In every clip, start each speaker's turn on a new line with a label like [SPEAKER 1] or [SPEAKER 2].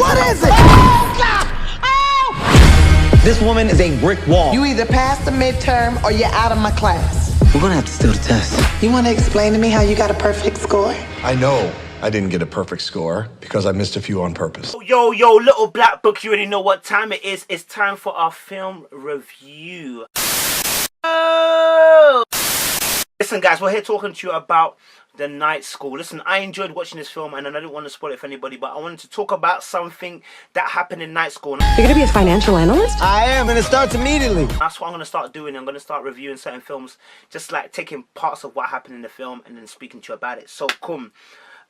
[SPEAKER 1] What is it?
[SPEAKER 2] Oh, God! Oh!
[SPEAKER 1] This woman is a brick wall.
[SPEAKER 3] You either pass the midterm or you're out of my class.
[SPEAKER 1] We're gonna have to steal the test.
[SPEAKER 3] You want to explain to me how you got a perfect score?
[SPEAKER 4] I know I didn't get a perfect score because I missed a few on purpose.
[SPEAKER 5] Yo, little black book, you already know what time it is. It's time for our film review. Oh! Listen, guys, we're here talking to you about The Night School. Listen, I enjoyed watching this film and I didn't want to spoil it for anybody, but I wanted to talk about something that happened in Night School.
[SPEAKER 6] You're gonna be a financial analyst?
[SPEAKER 1] I am, and it starts immediately.
[SPEAKER 5] That's what I'm going to start doing. I'm going to start reviewing certain films, just like taking parts of what happened in the film and then speaking to you about it. So, come.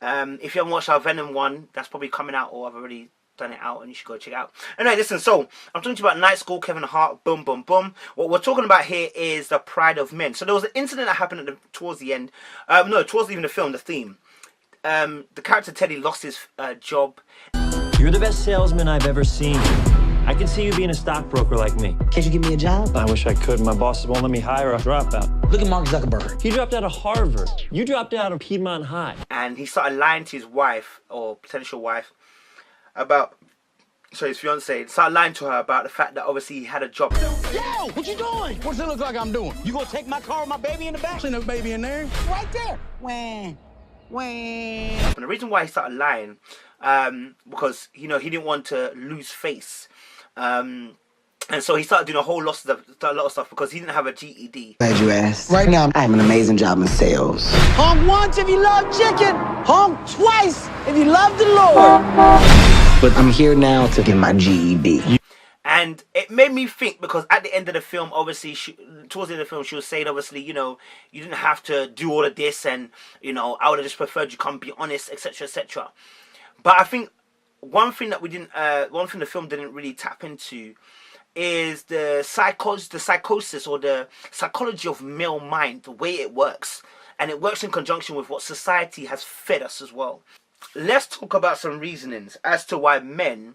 [SPEAKER 5] If you haven't watched our Venom one, that's probably coming out, or I've already done it out and you should go check it out. Anyway, listen, so I'm talking to you about Night School, Kevin Hart, boom, boom, boom. What we're talking about here is the pride of men. So there was an incident that happened towards the end. No, towards even the film, the theme. The character Teddy lost his job.
[SPEAKER 7] You're the best salesman I've ever seen. I can see you being a stockbroker like me.
[SPEAKER 3] Can't you give me a job?
[SPEAKER 7] I wish I could. My bosses won't let me hire a dropout.
[SPEAKER 3] Look at Mark Zuckerberg.
[SPEAKER 7] He dropped out of Harvard. You dropped out of Piedmont High.
[SPEAKER 5] And he started lying to his wife, or potential wife, about, so his fiance, started lying to her about the fact that obviously he had a job.
[SPEAKER 2] Yo, what you doing? What does it look like I'm doing? You gonna take my car with my baby in the back? Ain't no baby in there. Right there. Wah. Wah.
[SPEAKER 5] And the reason why he started lying, because, you know, he didn't want to lose face. And so he started doing a lot of stuff because he didn't have a GED.
[SPEAKER 3] Glad you asked. Right now, I have an amazing job in sales.
[SPEAKER 1] Honk once if you love chicken. Honk twice if you love the Lord.
[SPEAKER 3] But I'm here now to get my GED.
[SPEAKER 5] And it made me think, because at the end of the film, obviously, towards the end of the film, she was saying, obviously, you know, you didn't have to do all of this, and, you know, I would have just preferred you come be honest, etc., etc. But I think one thing the film didn't really tap into is the psychosis or the psychology of male mind, the way it works. And it works in conjunction with what society has fed us as well. Let's talk about some reasonings as to why men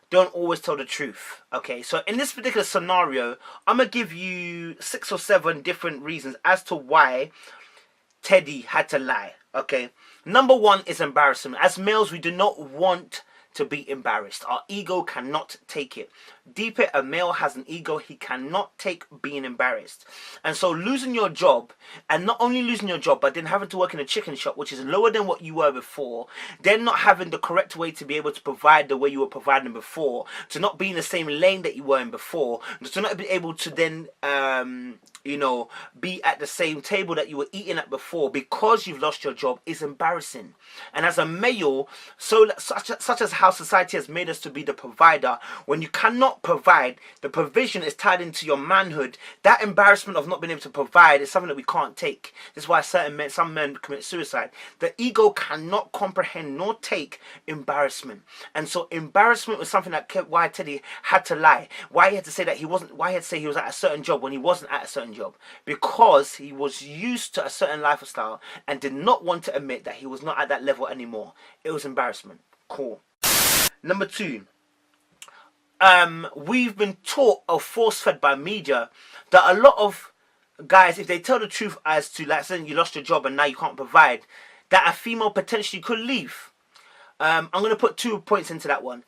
[SPEAKER 5] don't always tell the truth. Okay, so in this particular scenario, I'm going to give you 6 or 7 different reasons as to why Teddy had to lie. Okay, number 1 is embarrassment. As males, we do not want to be embarrassed. Our ego cannot take it. Deep it, a male has an ego. He cannot take being embarrassed. And so losing your job, and not only losing your job, but then having to work in a chicken shop, which is lower than what you were before, then not having the correct way to be able to provide the way you were providing before, to not be in the same lane that you were in before, to not be able to then you know, be at the same table that you were eating at before because you've lost your job is embarrassing. And as a male, such as how society has made us to be the provider, when you cannot provide, the provision is tied into your manhood. That embarrassment of not being able to provide is something that we can't take. This is why some men commit suicide. The ego cannot comprehend nor take embarrassment. And so embarrassment was something that kept why Teddy had to lie. Why he had to say that he wasn't, why he had to say he was at a certain job when he wasn't at a certain job, because he was used to a certain lifestyle and did not want to admit that he was not at that level anymore. It was embarrassment. Cool. Number 2, we've been taught or force-fed by media that a lot of guys, if they tell the truth as to, like, saying you lost your job and now you can't provide, that a female potentially could leave. I'm going to put 2 points into that one.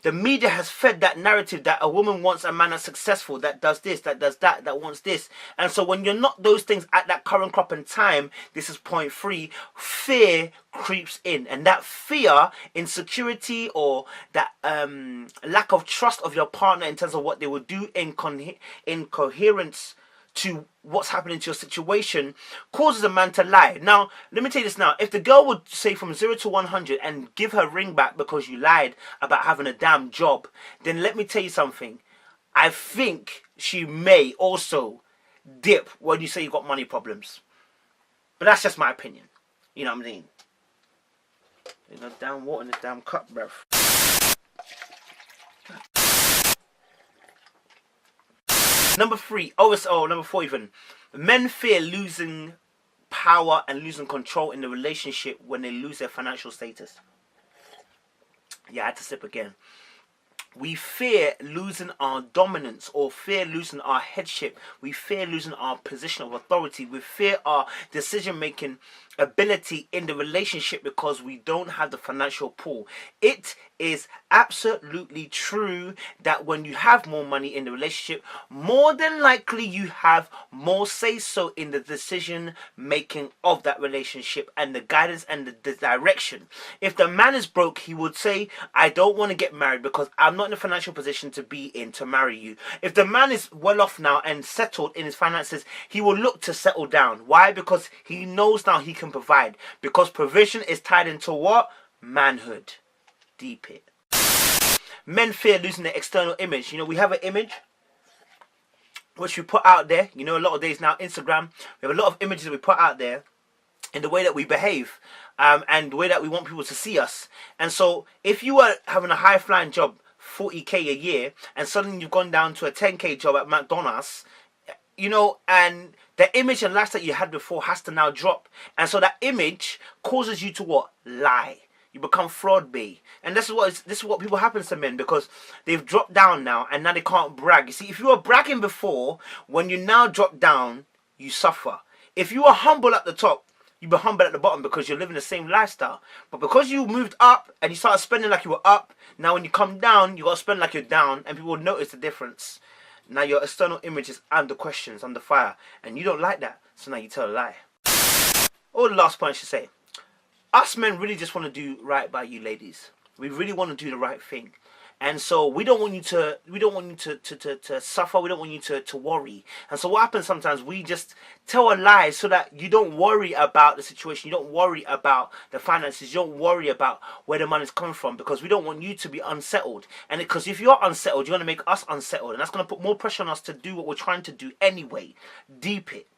[SPEAKER 5] The media has fed that narrative that a woman wants a man that's successful, that does this, that does that, that wants this. And so when you're not those things at that current crop in time, this is point 3, fear creeps in. And that fear, insecurity, or that lack of trust of your partner in terms of what they will do in coherence to what's happening to your situation, causes a man to lie. Now, let me tell you this now. If the girl would say from 0 to 100 and give her ring back because you lied about having a damn job, then let me tell you something. I think she may also dip when you say you got money problems. But that's just my opinion. You know what I mean? There's no damn water in this damn cup, bruv. Number 3, number 4 even. Men fear losing power and losing control in the relationship when they lose their financial status. Yeah, I had to sip again. We fear losing our dominance, or fear losing our headship. We fear losing our position of authority. We fear our decision-making ability in the relationship because we don't have the financial pull. It is absolutely true that when you have more money in the relationship, more than likely you have more say so in the decision making of that relationship and the guidance and the direction. If the man is broke, he would say, I don't want to get married because I'm not in a financial position to be in to marry you. If the man is well off now and settled in his finances, he will look to settle down. Why? Because he knows now he can provide. Because provision is tied into what? Manhood. Deep it. Men fear losing their external image. You know, we have an image which we put out there. You know, a lot of days now, Instagram, we have a lot of images that we put out there in the way that we behave and the way that we want people to see us. And so if you are having a high-flying job, 40k a year, and suddenly you've gone down to a 10k job at McDonald's, you know, and the image and lifestyle you had before has to now drop. And so that image causes you to what? Lie. You become fraud bait. And this is what people happens to men, because they've dropped down now and now they can't brag. You see, if you were bragging before, when you now drop down, you suffer. If you were humble at the top, you be humble at the bottom because you're living the same lifestyle. But because you moved up and you started spending like you were up, now when you come down, you got to spend like you're down, and people will notice the difference. Now your external image is under questions, under fire, and you don't like that, so now you tell a lie. Or the last point I should say. Us men really just want to do right by you ladies. We really want to do the right thing. And so we don't want you to suffer, we don't want you to worry. And so what happens sometimes, we just tell a lie so that you don't worry about the situation, you don't worry about the finances, you don't worry about where the money's coming from, because we don't want you to be unsettled. And because if you're unsettled, you're going to make us unsettled, and that's going to put more pressure on us to do what we're trying to do anyway. Deep it.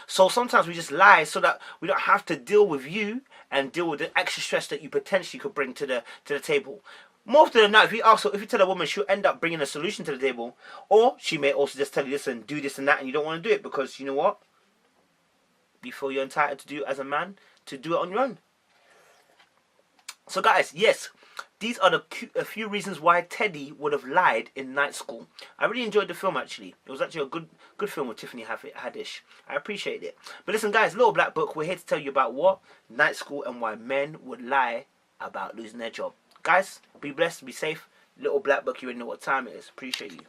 [SPEAKER 5] So sometimes we just lie so that we don't have to deal with you and deal with the extra stress that you potentially could bring to the table. More often than not, if you tell a woman, she'll end up bringing a solution to the table, or she may also just tell you this and do this and that, and you don't want to do it because you know what? You feel you're entitled to do it as a man, to do it on your own. So guys, yes, these are a few reasons why Teddy would have lied in Night School. I really enjoyed the film, actually. It was actually a good film with Tiffany Haddish. I appreciate it. But listen, guys, Little Black Book, we're here to tell you about what? Night School, and why men would lie about losing their job. Guys, be blessed, be safe. Little Black Book, you already know what time it is. Appreciate you.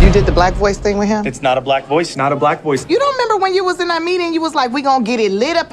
[SPEAKER 6] You did the black voice thing with him?
[SPEAKER 8] It's not a black voice. Not a black voice.
[SPEAKER 6] You don't remember when you was in that meeting, you was like, we gonna get it lit up?